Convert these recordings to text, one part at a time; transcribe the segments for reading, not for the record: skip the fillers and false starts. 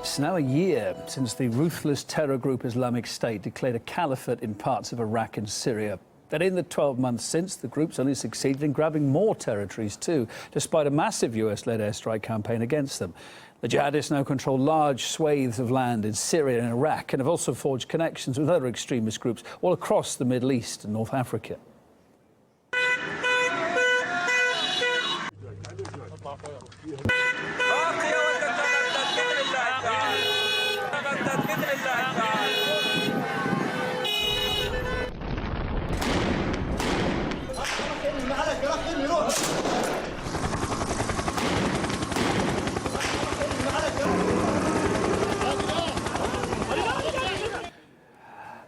It's now a year since the ruthless terror group Islamic State declared a caliphate in parts of Iraq and Syria. But in the 12 months since, the group's only succeeded in grabbing more territories too, despite a massive US-led airstrike campaign against them. The jihadists now control large swathes of land in Syria and Iraq and have also forged connections with other extremist groups all across the Middle East and North Africa.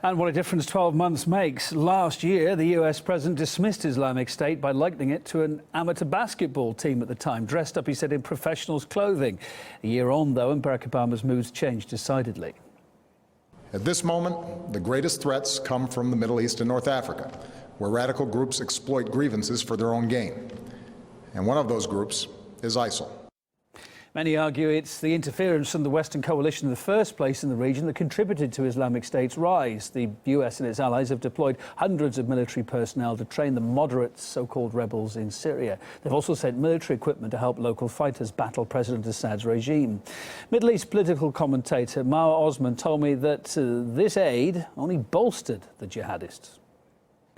And what a difference 12 months makes. Last year, the US president dismissed Islamic State by likening it to an amateur basketball team at the time, dressed up, he said, in professionals' clothing. A year on, though, and Barack Obama's moods changed decidedly. At this moment, the greatest threats come from the Middle East and North Africa, where radical groups exploit grievances for their own gain. And one of those groups is ISIL. Many argue it's the interference from the Western coalition in the first place in the region that contributed to Islamic State's rise. The US and its allies have deployed hundreds of military personnel to train the moderate so-called rebels in Syria. They've also sent military equipment to help local fighters battle President Assad's regime. Middle East political commentator Mawa Osman told me that this aid only bolstered the jihadists.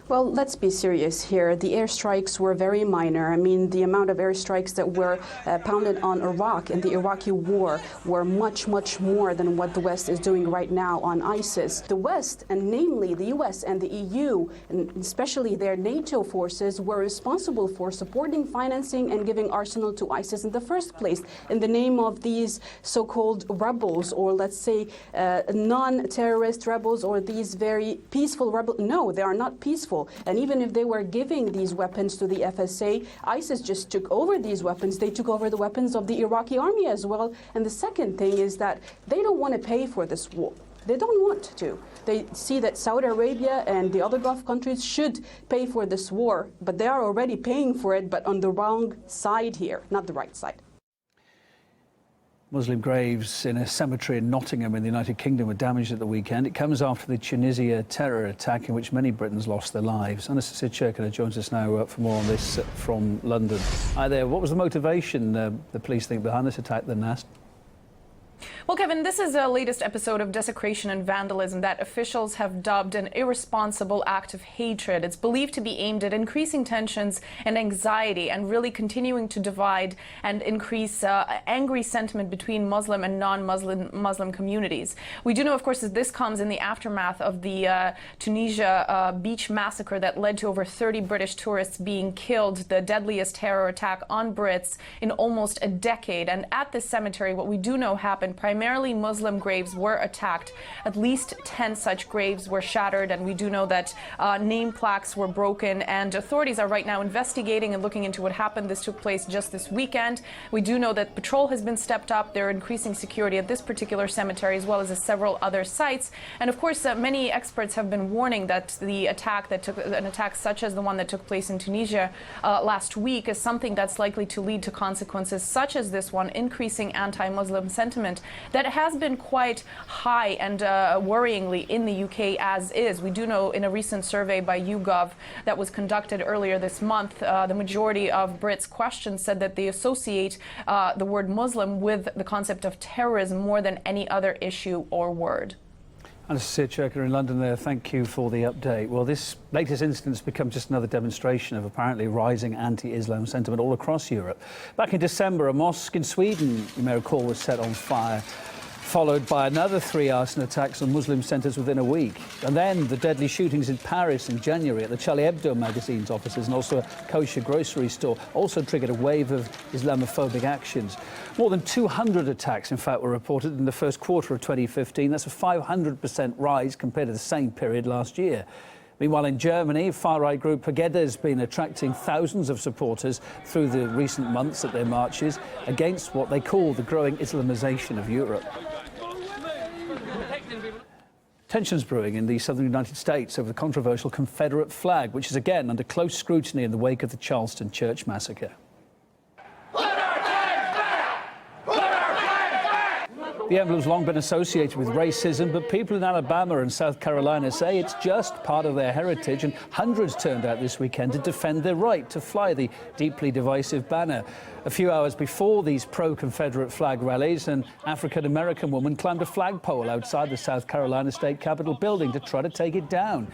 Well, let's be serious here. The airstrikes were very minor. I mean, the amount of airstrikes that were pounded on Iraq in the Iraqi war were much, much more than what the West is doing right now on ISIS. The West, and namely the US and the EU, and especially their NATO forces, were responsible for supporting, financing, and giving arsenal to ISIS in the first place in the name of these so-called rebels, or let's say non-terrorist rebels, or these very peaceful rebels. No, they are not peaceful. And even if they were giving these weapons to the FSA, ISIS just took over these weapons. They took over the weapons of the Iraqi army as well. And the second thing is that they don't want to pay for this war. They don't want to. They see that Saudi Arabia and the other Gulf countries should pay for this war, but they are already paying for it, but on the wrong side here, not the right side. Muslim graves in a cemetery in Nottingham in the United Kingdom were damaged at the weekend. It comes after the Tunisia terror attack in which many Britons lost their lives. Anastasia Cherkina joins us now for more on this from London. Hi there. What was the motivation, the police think, behind this attack, the NAST? Well, Kevin, this is the latest episode of desecration and vandalism that officials have dubbed an irresponsible act of hatred. It's believed to be aimed at increasing tensions and anxiety and really continuing to divide and increase angry sentiment between Muslim and non-Muslim communities. We do know, of course, that this comes in the aftermath of the Tunisia beach massacre that led to over 30 British tourists being killed, the deadliest terror attack on Brits in almost a decade. And at this cemetery, what we do know happened. Primarily Muslim graves were attacked. At least 10 such graves were shattered, and we do know that name plaques were broken, and authorities are right now investigating and looking into what happened. This took place just this weekend. We do know that patrol has been stepped up. They're increasing security at this particular cemetery as well as at several other sites. And of course, many experts have been warning that the attack an attack such as the one that took place in Tunisia last week is something that's likely to lead to consequences such as this one, increasing anti-Muslim sentiment that has been quite high and worryingly in the UK as is. We do know in a recent survey by YouGov that was conducted earlier this month, the majority of Brits questioned said that they associate the word Muslim with the concept of terrorism more than any other issue or word. Anastasia Cherkina in London there, thank you for the update. Well, this latest incident has become just another demonstration of apparently rising anti-Islam sentiment all across Europe. Back in December, a mosque in Sweden, you may recall, was set on fire, followed by another 3 arson attacks on Muslim centres within a week. And then the deadly shootings in Paris in January at the Charlie Hebdo magazine's offices and also a kosher grocery store also triggered a wave of Islamophobic actions. More than 200 attacks, in fact, were reported in the first quarter of 2015. That's a 500% rise compared to the same period last year. Meanwhile, in Germany, far-right group Pegida has been attracting thousands of supporters through the recent months at their marches against what they call the growing Islamization of Europe. Tensions brewing in the southern United States over the controversial Confederate flag, which is again under close scrutiny in the wake of the Charleston church massacre. Put our flag back! Put our flag back! The emblem's long been associated with racism, but people in Alabama and South Carolina say it's just part of their heritage, and hundreds turned out this weekend to defend their right to fly the deeply divisive banner. A few hours before these pro-Confederate flag rallies, an African-American woman climbed a flagpole outside the South Carolina State Capitol building to try to take it down.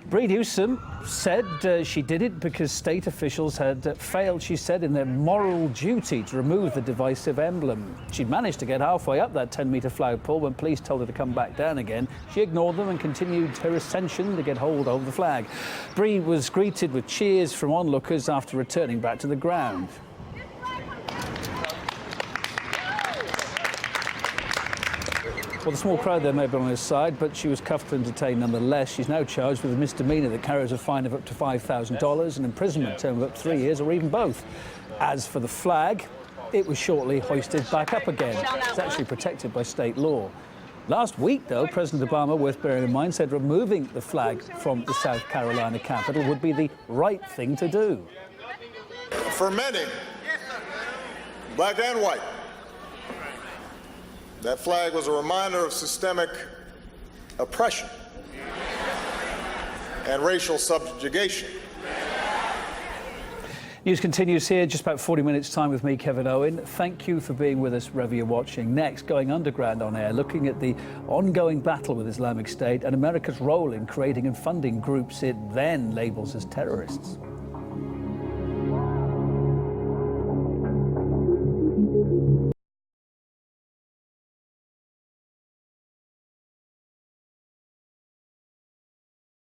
Bree Newsom said she did it because state officials had failed, she said, in their moral duty to remove the divisive emblem. She'd managed to get halfway up that 10-metre flagpole when police told her to come back down again. She ignored them and continued her ascension to get hold of the flag. Bree was greeted with cheers from onlookers after returning back to the ground. Well, the small crowd there may have been on his side, but she was cuffed and detained nonetheless. She's now charged with a misdemeanor that carries a fine of up to $5,000, an imprisonment term of up to 3 years, or even both. As for the flag, it was shortly hoisted back up again. It's actually protected by state law. Last week, though, President Obama, worth bearing in mind, said removing the flag from the South Carolina Capitol would be the right thing to do. For many, black and white, that flag was a reminder of systemic oppression and racial subjugation. News continues here, just about 40 minutes time with me, Kevin Owen. Thank you for being with us wherever you're watching. Next, going underground on air, looking at the ongoing battle with Islamic State and America's role in creating and funding groups it then labels as terrorists.